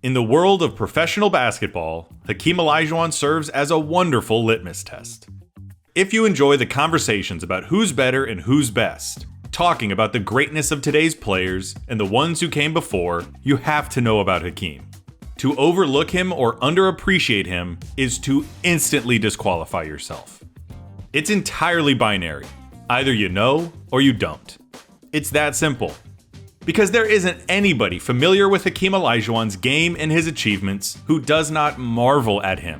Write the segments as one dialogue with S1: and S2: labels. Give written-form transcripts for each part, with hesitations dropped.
S1: In the world of professional basketball, Hakeem Olajuwon serves as a wonderful litmus test. If you enjoy the conversations about who's better and who's best, talking about the greatness of today's players and the ones who came before, you have to know about Hakeem. To overlook him or underappreciate him is to instantly disqualify yourself. It's entirely binary. Either you know or you don't. It's that simple. Because there isn't anybody familiar with Hakeem Olajuwon's game and his achievements who does not marvel at him.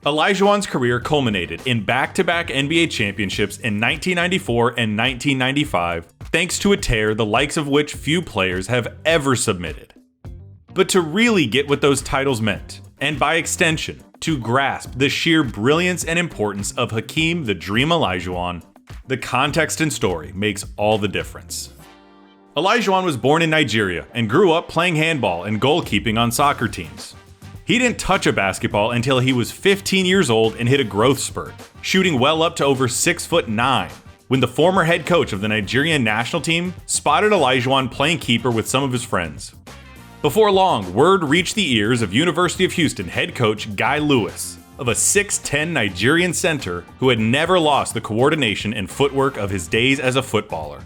S1: Olajuwon's career culminated in back-to-back NBA championships in 1994 and 1995, thanks to a tear the likes of which few players have ever submitted. But to really get what those titles meant, and by extension, to grasp the sheer brilliance and importance of Hakeem the Dream Olajuwon, the context and story makes all the difference. Olajuwon was born in Nigeria and grew up playing handball and goalkeeping on soccer teams. He didn't touch a basketball until he was 15 years old and hit a growth spurt, shooting well up to over 6'9", when the former head coach of the Nigerian national team spotted Olajuwon playing keeper with some of his friends. Before long, word reached the ears of University of Houston head coach Guy Lewis, of a 6'10" Nigerian center who had never lost the coordination and footwork of his days as a footballer.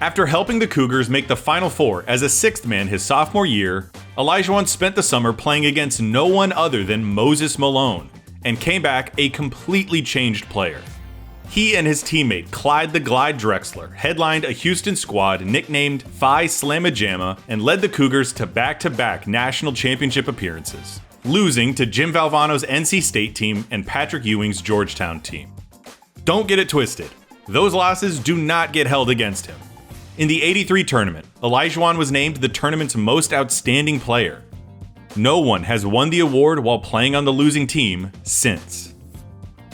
S1: After helping the Cougars make the Final Four as a sixth man his sophomore year, Olajuwon spent the summer playing against no one other than Moses Malone, and came back a completely changed player. He and his teammate Clyde the Glide Drexler headlined a Houston squad nicknamed Phi Slamma and led the Cougars to back-to-back national championship appearances, losing to Jim Valvano's NC State team and Patrick Ewing's Georgetown team. Don't get it twisted. Those losses do not get held against him. In the '83 tournament, Olajuwon was named the tournament's most outstanding player. No one has won the award while playing on the losing team since.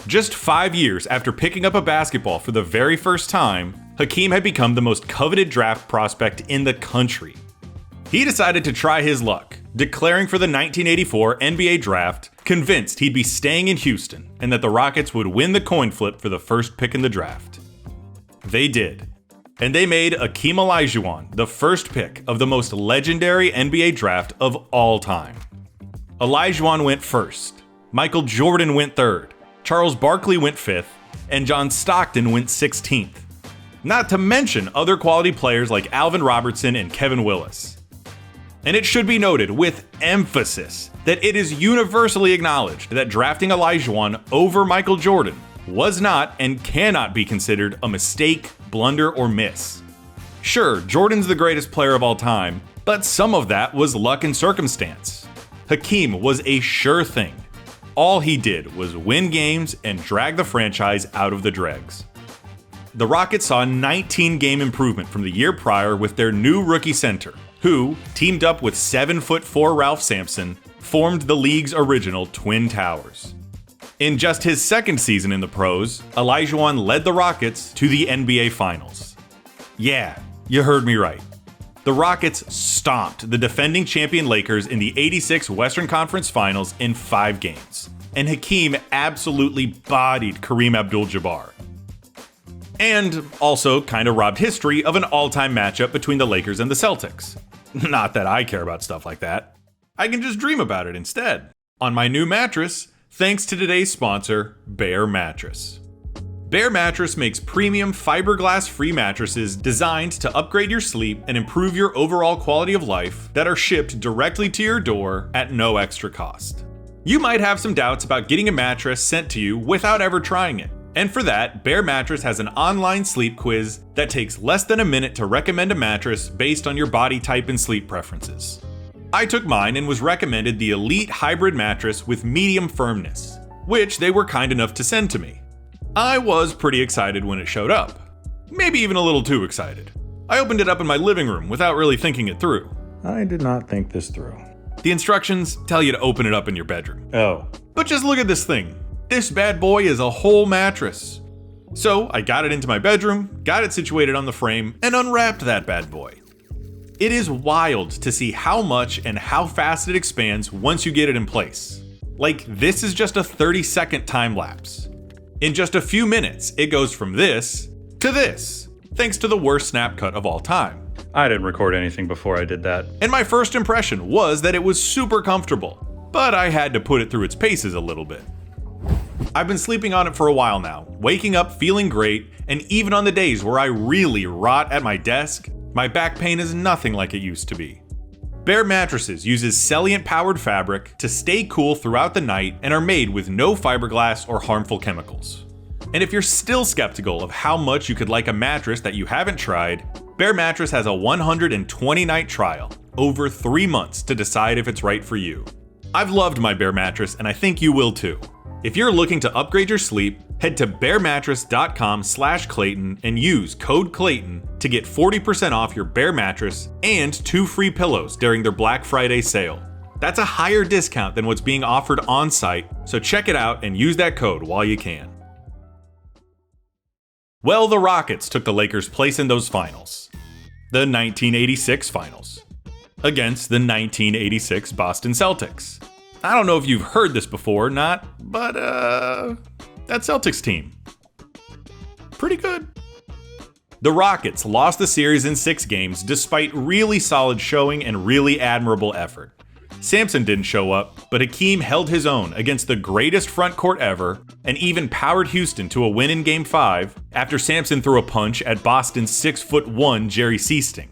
S1: Just 5 years after picking up a basketball for the very first time, Hakeem had become the most coveted draft prospect in the country. He decided to try his luck, declaring for the 1984 NBA draft, convinced he'd be staying in Houston and that the Rockets would win the coin flip for the first pick in the draft. They did. And they made Hakeem Olajuwon the first pick of the most legendary NBA draft of all time. Olajuwon went first, Michael Jordan went third, Charles Barkley went fifth, and John Stockton went 16th. Not to mention other quality players like Alvin Robertson and Kevin Willis. And it should be noted with emphasis that it is universally acknowledged that drafting Olajuwon over Michael Jordan was not and cannot be considered a mistake, blunder, or miss. Sure, Jordan's the greatest player of all time, but some of that was luck and circumstance. Hakeem was a sure thing. All he did was win games and drag the franchise out of the dregs. The Rockets saw a 19-game improvement from the year prior with their new rookie center, who, teamed up with 7'4" Ralph Sampson, formed the league's original Twin Towers. In just his second season in the pros, Olajuwon led the Rockets to the NBA Finals. Yeah, you heard me right. The Rockets stomped the defending champion Lakers in the '86 Western Conference Finals in 5 games, and Hakeem absolutely bodied Kareem Abdul-Jabbar. And also kinda robbed history of an all-time matchup between the Lakers and the Celtics. Not that I care about stuff like that. I can just dream about it instead. On my new mattress, thanks to today's sponsor, Bear Mattress. Bear Mattress makes premium fiberglass-free mattresses designed to upgrade your sleep and improve your overall quality of life that are shipped directly to your door at no extra cost. You might have some doubts about getting a mattress sent to you without ever trying it. And for that, Bear Mattress has an online sleep quiz that takes less than a minute to recommend a mattress based on your body type and sleep preferences. I took mine and was recommended the Elite Hybrid Mattress with medium firmness, which they were kind enough to send to me. I was pretty excited when it showed up. Maybe even a little too excited. I opened it up in my living room without really thinking it through.
S2: I did not think this through.
S1: The instructions tell you to open it up in your bedroom.
S2: Oh.
S1: But just look at this thing. This bad boy is a whole mattress. So I got it into my bedroom, got it situated on the frame, and unwrapped that bad boy. It is wild to see how much and how fast it expands once you get it in place. Like, this is just a 30-second time lapse. In just a few minutes, it goes from this to this, thanks to the worst snap cut of all time. I didn't record anything before I did that. And my first impression was that it was super comfortable, but I had to put it through its paces a little bit. I've been sleeping on it for a while now, waking up feeling great, and even on the days where I really rot at my desk, my back pain is nothing like it used to be. Bare Mattresses uses Celliant-powered fabric to stay cool throughout the night and are made with no fiberglass or harmful chemicals. And if you're still skeptical of how much you could like a mattress that you haven't tried, Bare Mattress has a 120-night trial, over 3 months to decide if it's right for you. I've loved my Bare Mattress, and I think you will too. If you're looking to upgrade your sleep, head to baremattress.com/Clayton and use code Clayton to get 40% off your Bare Mattress and 2 free pillows during their Black Friday sale. That's a higher discount than what's being offered on site, so check it out and use that code while you can. Well, the Rockets took the Lakers' place in those finals. The 1986 finals. Against the 1986 Boston Celtics. I don't know if you've heard this before or not, but that Celtics team, pretty good. The Rockets lost the series in 6 games despite really solid showing and really admirable effort. Sampson didn't show up, but Hakeem held his own against the greatest front court ever and even powered Houston to a win in Game 5 after Sampson threw a punch at Boston's 6'1" Jerry Seasting.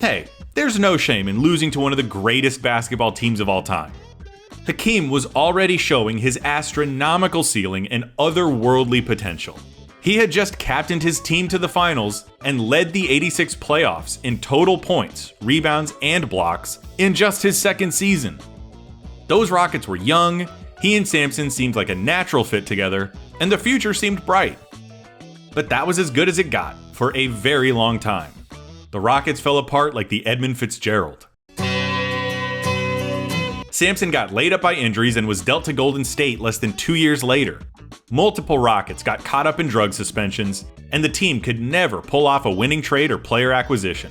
S1: Hey, there's no shame in losing to one of the greatest basketball teams of all time. Hakeem was already showing his astronomical ceiling and otherworldly potential. He had just captained his team to the finals and led the '86 playoffs in total points, rebounds, and blocks in just his second season. Those Rockets were young, he and Sampson seemed like a natural fit together, and the future seemed bright. But that was as good as it got for a very long time. The Rockets fell apart like the Edmund Fitzgerald. Sampson got laid up by injuries and was dealt to Golden State less than 2 years later. Multiple Rockets got caught up in drug suspensions, and the team could never pull off a winning trade or player acquisition.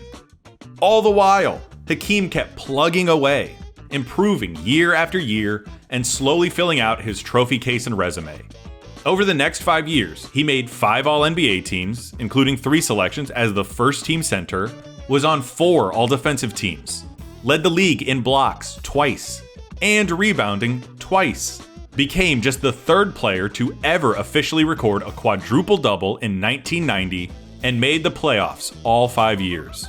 S1: All the while, Hakeem kept plugging away, improving year after year, and slowly filling out his trophy case and resume. Over the next 5 years, he made 5 All-NBA teams, including 3 selections as the first-team center, was on 4 All-Defensive teams, led the league in blocks twice, and rebounding twice. Became just the 3rd player to ever officially record a quadruple-double in 1990 and made the playoffs all 5 years.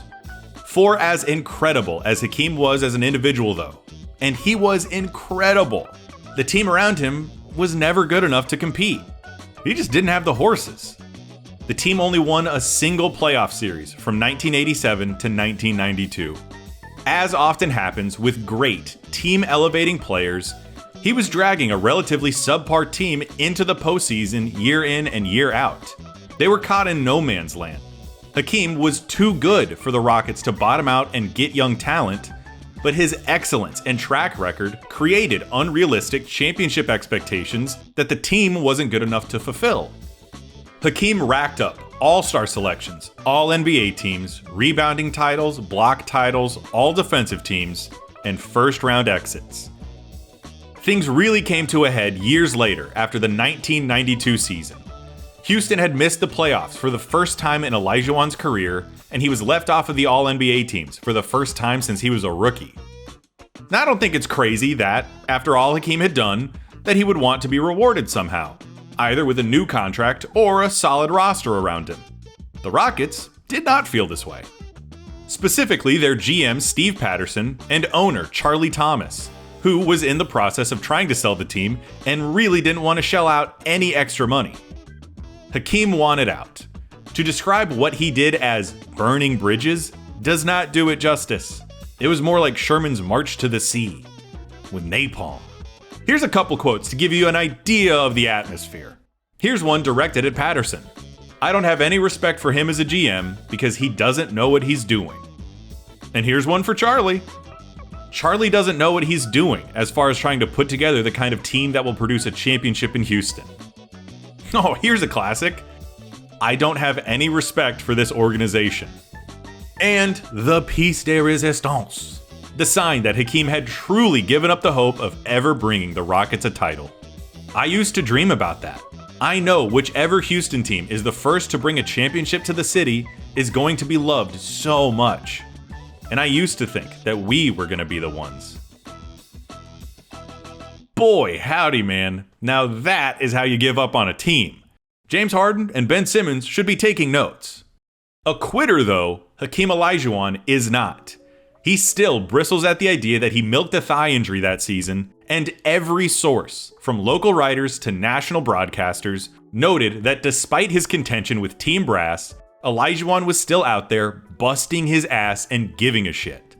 S1: For as incredible as Hakeem was as an individual though, and he was incredible, the team around him was never good enough to compete. He just didn't have the horses. The team only won a single playoff series from 1987 to 1992. As often happens with great team-elevating players, he was dragging a relatively subpar team into the postseason year in and year out. They were caught in no man's land. Hakeem was too good for the Rockets to bottom out and get young talent, but his excellence and track record created unrealistic championship expectations that the team wasn't good enough to fulfill. Hakeem racked up all-star selections, all-NBA teams, rebounding titles, block titles, all-defensive teams, and first-round exits. Things really came to a head years later after the 1992 season. Houston had missed the playoffs for the first time in Olajuwon's career, and he was left off of the All-NBA teams for the first time since he was a rookie. Now, I don't think it's crazy that, after all Hakeem had done, that he would want to be rewarded somehow, either with a new contract or a solid roster around him. The Rockets did not feel this way. Specifically, their GM Steve Patterson and owner Charlie Thomas, who was in the process of trying to sell the team and really didn't want to shell out any extra money. Hakeem wanted out. To describe what he did as burning bridges does not do it justice. It was more like Sherman's March to the Sea, with napalm. Here's a couple quotes to give you an idea of the atmosphere. Here's one directed at Patterson. "I don't have any respect for him as a GM because he doesn't know what he's doing." And here's one for Charlie. "Charlie doesn't know what he's doing as far as trying to put together the kind of team that will produce a championship in Houston." Oh, here's a classic. "I don't have any respect for this organization." And the piece de resistance, the sign that Hakeem had truly given up the hope of ever bringing the Rockets a title. "I used to dream about that. I know whichever Houston team is the first to bring a championship to the city is going to be loved so much. And I used to think that we were going to be the ones. Boy, howdy, man. Now that is how you give up on a team. James Harden and Ben Simmons should be taking notes. A quitter, though, Hakeem Olajuwon is not. He still bristles at the idea that he milked a thigh injury that season, and every source, from local writers to national broadcasters, noted that despite his contention with Team Brass, Olajuwon was still out there busting his ass and giving a shit.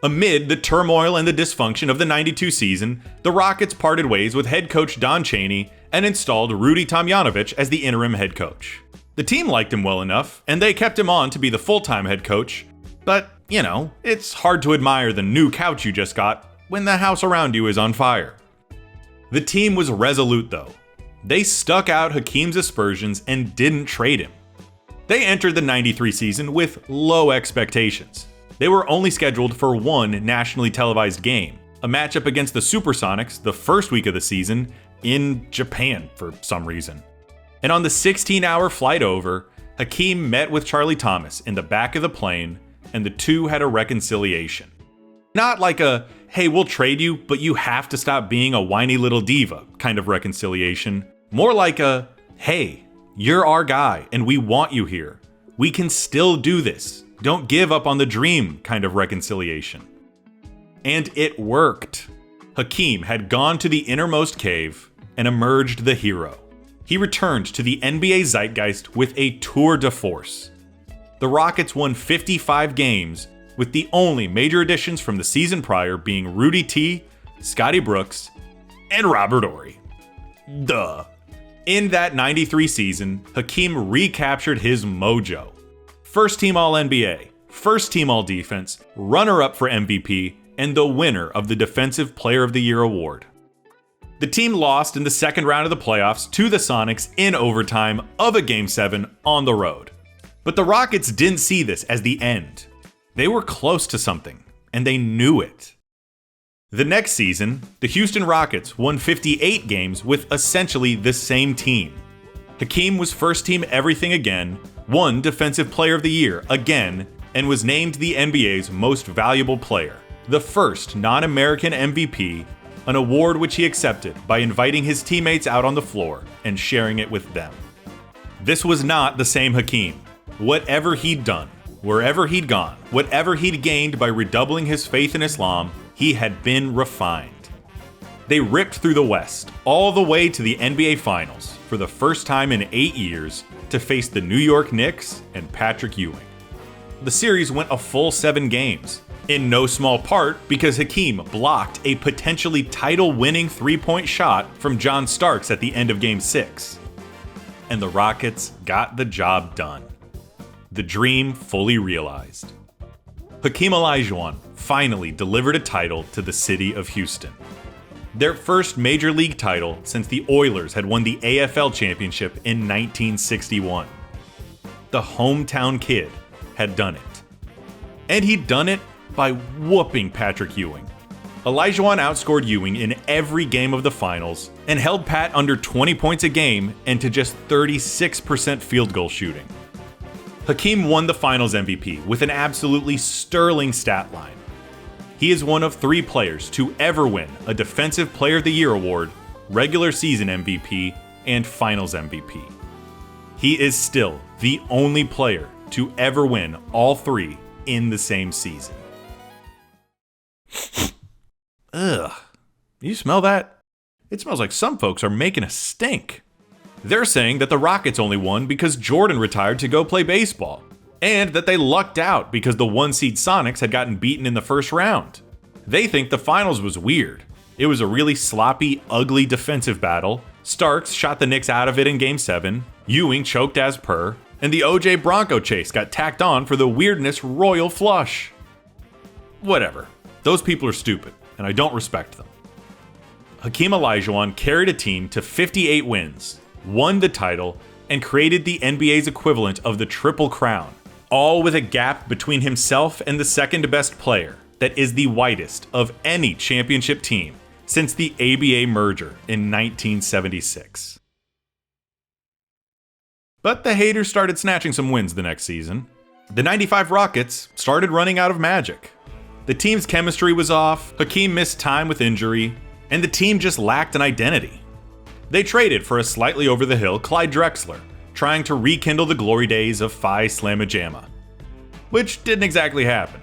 S1: Amid the turmoil and the dysfunction of the '92 season, the Rockets parted ways with head coach Don Chaney and installed Rudy Tomjanovich as the interim head coach. The team liked him well enough, and they kept him on to be the full-time head coach, but, you know, it's hard to admire the new couch you just got when the house around you is on fire. The team was resolute, though. They stuck out Hakeem's aspersions and didn't trade him. They entered the '93 season with low expectations. They were only scheduled for one nationally televised game, a matchup against the Supersonics the first week of the season in Japan for some reason. And on the 16-hour flight over, Hakeem met with Charlie Thomas in the back of the plane, and the two had a reconciliation. Not like a, hey, we'll trade you, but you have to stop being a whiny little diva kind of reconciliation. More like a, hey, you're our guy and we want you here. We can still do this. Don't give up on the dream kind of reconciliation. And it worked. Hakeem had gone to the innermost cave and emerged the hero. He returned to the NBA zeitgeist with a tour de force. The Rockets won 55 games, with the only major additions from the season prior being Rudy T, Scotty Brooks, and Robert Horry. Duh. In that '93 season, Hakeem recaptured his mojo. First team All-NBA, first team All-Defense, runner-up for MVP, and the winner of the Defensive Player of the Year award. The team lost in the second round of the playoffs to the Sonics in overtime of a Game 7 on the road. But the Rockets didn't see this as the end. They were close to something, and they knew it. The next season, the Houston Rockets won 58 games with essentially the same team. Hakeem was first team everything again, won Defensive Player of the Year again, and was named the NBA's most valuable player, the first non-American MVP, an award which he accepted by inviting his teammates out on the floor and sharing it with them. This was not the same Hakeem. Whatever he'd done, wherever he'd gone, whatever he'd gained by redoubling his faith in Islam, he had been refined. They ripped through the West, all the way to the NBA Finals, for the first time in 8 years, to face the New York Knicks and Patrick Ewing. The series went a full 7 games, in no small part because Hakeem blocked a potentially title-winning three-point shot from John Starks at the end of Game 6. And the Rockets got the job done. The dream fully realized. Hakeem Olajuwon finally delivered a title to the city of Houston. Their first major league title since the Oilers had won the AFL championship in 1961. The hometown kid had done it. And he'd done it by whooping Patrick Ewing. Olajuwon outscored Ewing in every game of the finals and held Pat under 20 points a game and to just 36% field goal shooting. Hakeem won the finals MVP with an absolutely sterling stat line. He is one of 3 players to ever win a Defensive Player of the Year award, regular season MVP, and finals MVP. He is still the only player to ever win all 3 in the same season. Ugh. You smell that? It smells like some folks are making a stink. They're saying that the Rockets only won because Jordan retired to go play baseball, and that they lucked out because the 1-seed Sonics had gotten beaten in the first round. They think the finals was weird. It was a really sloppy, ugly defensive battle. Starks shot the Knicks out of it in Game 7, Ewing choked as per, and the OJ Bronco chase got tacked on for the weirdness royal flush. Whatever. Those people are stupid, and I don't respect them. Hakeem Olajuwon carried a team to 58 wins, won the title, and created the NBA's equivalent of the Triple Crown, all with a gap between himself and the second best player that is the widest of any championship team since the ABA merger in 1976. But the haters started snatching some wins the next season. The 95 Rockets started running out of magic. The team's chemistry was off, Hakeem missed time with injury, and the team just lacked an identity. They traded for a slightly over-the-hill Clyde Drexler, trying to rekindle the glory days of Phi Slamma Jamma, which didn't exactly happen.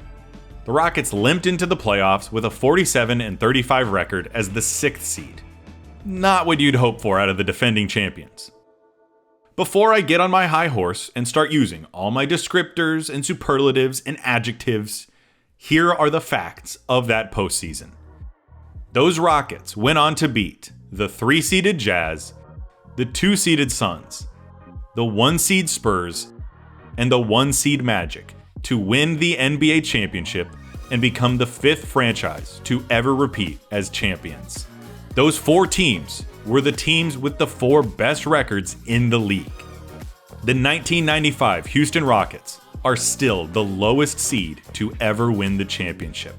S1: The Rockets limped into the playoffs with a 47-35 record as the 6th seed. Not what you'd hope for out of the defending champions. Before I get on my high horse and start using all my descriptors and superlatives and adjectives, here are the facts of that postseason. Those Rockets went on to beat the 3-seeded Jazz, the 2-seeded Suns, the 1-seed Spurs, and the 1-seed Magic to win the NBA championship and become the 5th franchise to ever repeat as champions. Those 4 teams were the teams with the 4 best records in the league. The 1995 Houston Rockets are still the lowest seed to ever win the championship.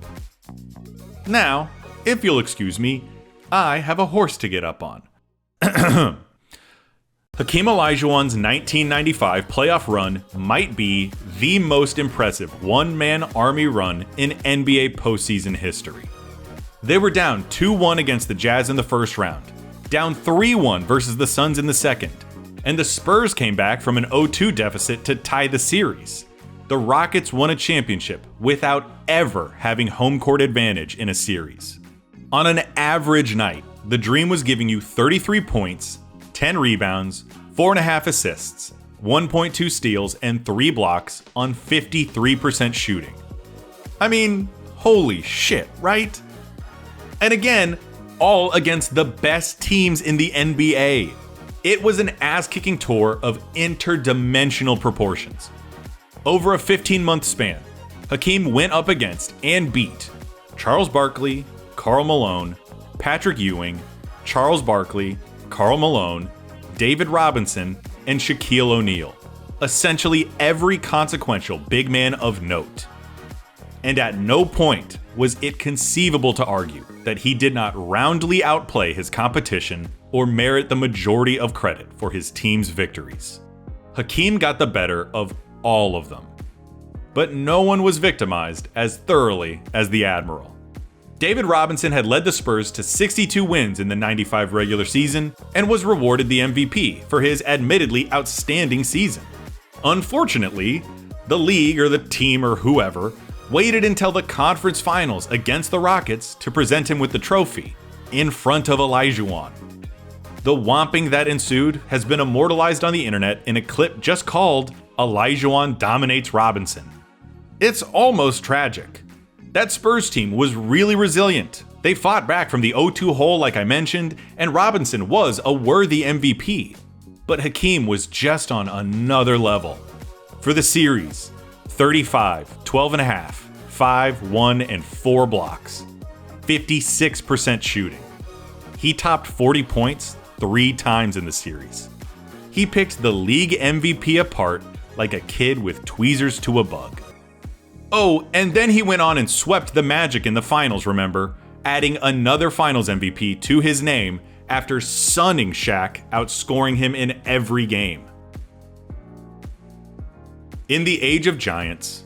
S1: Now, if you'll excuse me, I have a horse to get up on. Hakeem Olajuwon's 1995 playoff run might be the most impressive one-man army run in NBA postseason history. They were down 2-1 against the Jazz in the first round, down 3-1 versus the Suns in the second, and the Spurs came back from an 0-2 deficit to tie the series. The Rockets won a championship without ever having home court advantage in a series. On an average night, the Dream was giving you 33 points, 10 rebounds, 4.5 assists, 1.2 steals, and 3 blocks on 53% shooting. I mean, holy shit, right? And again, all against the best teams in the NBA. It was an ass-kicking tour of interdimensional proportions. Over a 15-month span, Hakeem went up against and beat Charles Barkley, Karl Malone, Patrick Ewing, Charles Barkley, Karl Malone, David Robinson, and Shaquille O'Neal. Essentially every consequential big man of note. And at no point was it conceivable to argue that he did not roundly outplay his competition or merit the majority of credit for his team's victories. Hakeem got the better of all of them. But no one was victimized as thoroughly as the Admiral. David Robinson had led the Spurs to 62 wins in the 95 regular season and was rewarded the MVP for his admittedly outstanding season. Unfortunately, the league or the team or whoever waited until the conference finals against the Rockets to present him with the trophy in front of Olajuwon. The whomping that ensued has been immortalized on the internet in a clip just called Olajuwon Dominates Robinson. It's almost tragic. That Spurs team was really resilient. They fought back from the 0-2 hole like I mentioned, and Robinson was a worthy MVP. But Hakeem was just on another level. For the series, 35, 12.5, 5, 1, and 4 blocks. 56% shooting. He topped 40 points 3 times in the series. He picked the league MVP apart like a kid with tweezers to a bug. Oh, and then he went on and swept the Magic in the finals, remember? Adding another finals MVP to his name after sunning Shaq, outscoring him in every game. In the age of giants,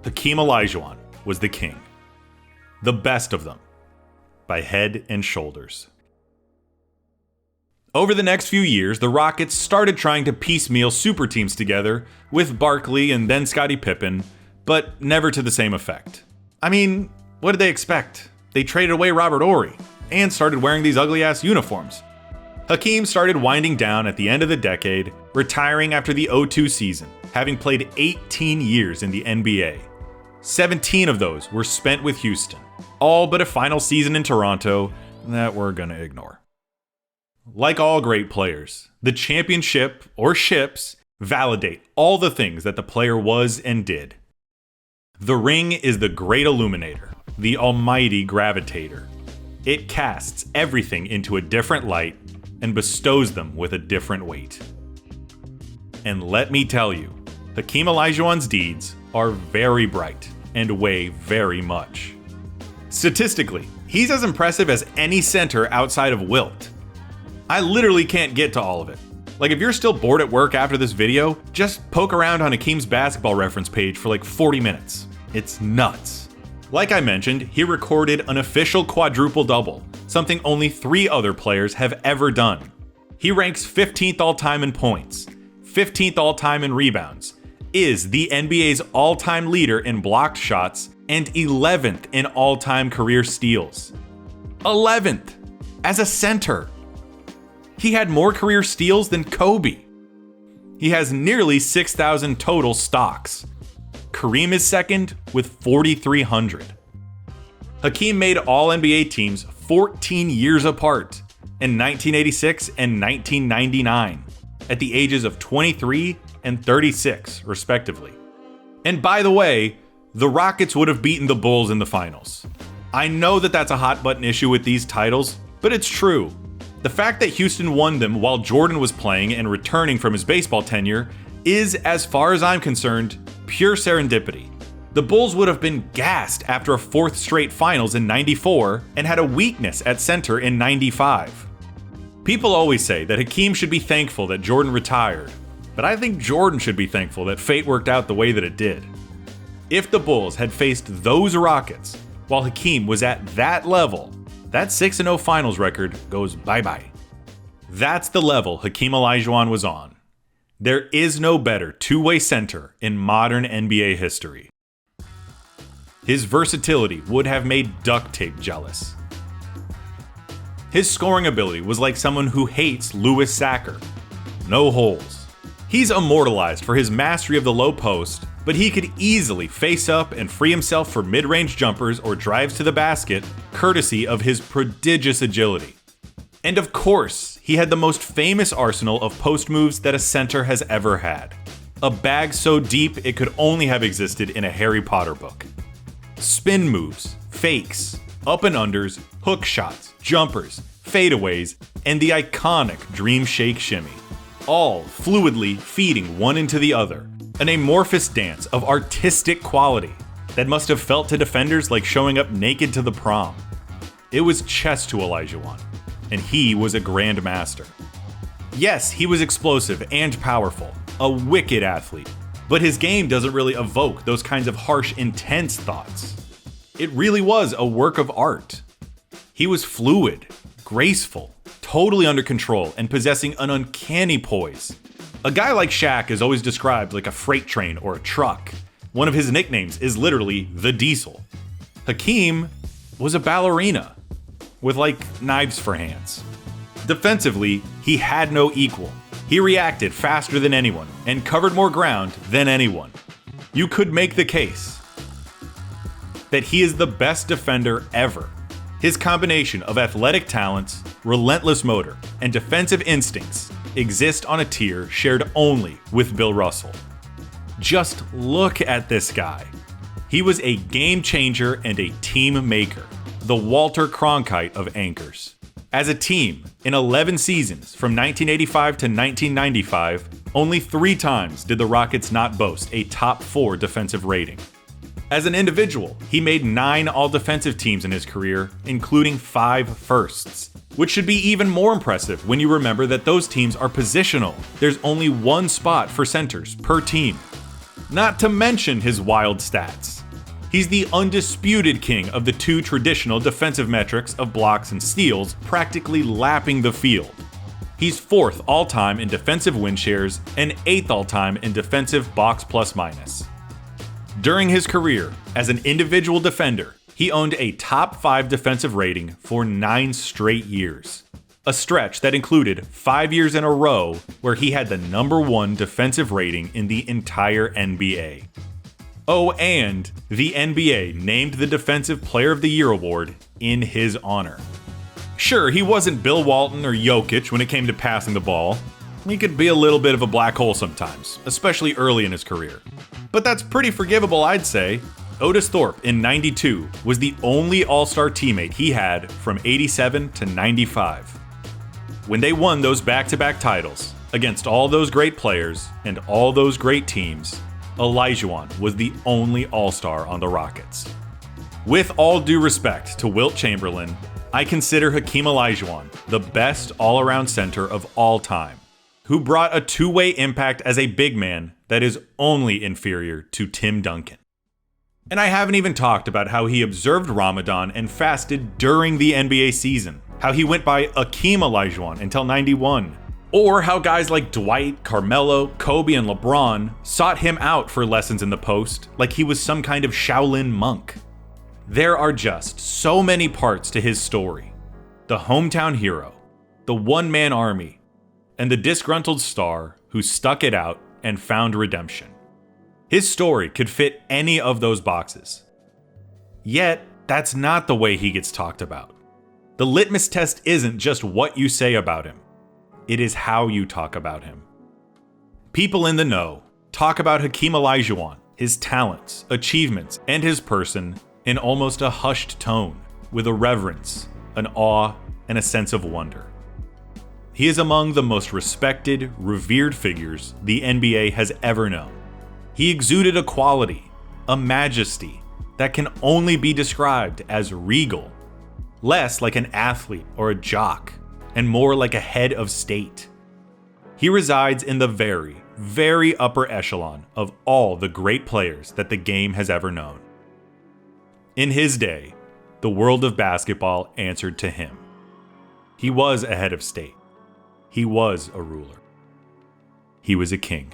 S1: Hakeem Olajuwon was the king. The best of them, by head and shoulders. Over the next few years, the Rockets started trying to piecemeal super teams together with Barkley and then Scottie Pippen, but never to the same effect. I mean, what did they expect? They traded away Robert Horry and started wearing these ugly-ass uniforms. Hakeem started winding down at the end of the decade, retiring after the 0-2 season, having played 18 years in the NBA. 17 of those were spent with Houston, all but a final season in Toronto that we're gonna ignore. Like all great players, the championship, or ships, validate all the things that the player was and did. The ring is the great illuminator, the almighty gravitator. It casts everything into a different light and bestows them with a different weight. And let me tell you, Hakeem Olajuwon's deeds are very bright and weigh very much. Statistically, he's as impressive as any center outside of Wilt. I literally can't get to all of it, Like, if you're still bored at work after this video, just poke around on Hakeem's basketball reference page for like 40 minutes. It's nuts. Like I mentioned, he recorded an official quadruple-double, something only 3 other players have ever done. He ranks 15th all-time in points, 15th all-time in rebounds, is the NBA's all-time leader in blocked shots, and 11th in all-time career steals. 11th! As a center! He had more career steals than Kobe. He has nearly 6,000 total stocks. Kareem is second with 4,300. Hakeem made All-NBA teams 14 years apart in 1986 and 1999, at the ages of 23 and 36, respectively. And by the way, the Rockets would have beaten the Bulls in the finals. I know that that's a hot button issue with these titles, but it's true. The fact that Houston won them while Jordan was playing and returning from his baseball tenure is, as far as I'm concerned, pure serendipity. The Bulls would have been gassed after a 4th straight finals in '94 and had a weakness at center in '95. People always say that Hakeem should be thankful that Jordan retired, but I think Jordan should be thankful that fate worked out the way that it did. If the Bulls had faced those Rockets while Hakeem was at that level, that 6-0 finals record goes bye-bye. That's the level Hakeem Olajuwon was on. There is no better two-way center in modern NBA history. His versatility would have made duct tape jealous. His scoring ability was like someone who hates Louis Sacker. No holes. He's immortalized for his mastery of the low post, but he could easily face up and free himself for mid-range jumpers or drives to the basket, courtesy of his prodigious agility. And of course, he had the most famous arsenal of post moves that a center has ever had. A bag so deep it could only have existed in a Harry Potter book. Spin moves, fakes, up and unders, hook shots, jumpers, fadeaways, and the iconic Dream Shake Shimmy. All fluidly feeding one into the other. An amorphous dance of artistic quality that must have felt to defenders like showing up naked to the prom. It was chess to Olajuwon, and he was a grandmaster. Yes, he was explosive and powerful, a wicked athlete, but his game doesn't really evoke those kinds of harsh, intense thoughts. It really was a work of art. He was fluid, graceful, totally under control, and possessing an uncanny poise. A guy like Shaq is always described like a freight train or a truck. One of his nicknames is literally the Diesel. Hakeem was a ballerina with like knives for hands. Defensively, he had no equal. He reacted faster than anyone and covered more ground than anyone. You could make the case that he is the best defender ever. His combination of athletic talents, relentless motor, and defensive instincts exist on a tier shared only with Bill Russell. Just look at this guy. He was a game changer and a team maker, the Walter Cronkite of anchors. As a team, in 11 seasons from 1985 to 1995, only 3 times did the Rockets not boast a top 4 defensive rating. As an individual, he made 9 all-defensive teams in his career, including 5 firsts, which should be even more impressive when you remember that those teams are positional. There's only 1 spot for centers per team. Not to mention his wild stats. He's the undisputed king of the 2 traditional defensive metrics of blocks and steals, practically lapping the field. He's 4th all-time in defensive win shares and 8th all-time in defensive box plus minus. During his career as an individual defender, he owned a top 5 defensive rating for 9 straight years. A stretch that included 5 years in a row where he had the number 1 defensive rating in the entire NBA. Oh, and the NBA named the Defensive Player of the Year award in his honor. Sure, he wasn't Bill Walton or Jokic when it came to passing the ball. He could be a little bit of a black hole sometimes, especially early in his career. But that's pretty forgivable, I'd say. Otis Thorpe in '92 was the only All-Star teammate he had from '87 to '95. When they won those back-to-back titles against all those great players and all those great teams, Olajuwon was the only All-Star on the Rockets. With all due respect to Wilt Chamberlain, I consider Hakeem Olajuwon the best all-around center of all time, who brought a two-way impact as a big man that is only inferior to Tim Duncan. And I haven't even talked about how he observed Ramadan and fasted during the NBA season, how he went by Hakeem Olajuwon until 91, or how guys like Dwight, Carmelo, Kobe, and LeBron sought him out for lessons in the post like he was some kind of Shaolin monk. There are just so many parts to his story. The hometown hero, the one-man army, and the disgruntled star who stuck it out and found redemption. His story could fit any of those boxes. Yet, that's not the way he gets talked about. The litmus test isn't just what you say about him. It is how you talk about him. People in the know talk about Hakeem Olajuwon, his talents, achievements, and his person in almost a hushed tone, with a reverence, an awe, and a sense of wonder. He is among the most respected, revered figures the NBA has ever known. He exuded a quality, a majesty, that can only be described as regal, less like an athlete or a jock, and more like a head of state. He resides in the very, very upper echelon of all the great players that the game has ever known. In his day, the world of basketball answered to him. He was a head of state. He was a ruler. He was a king.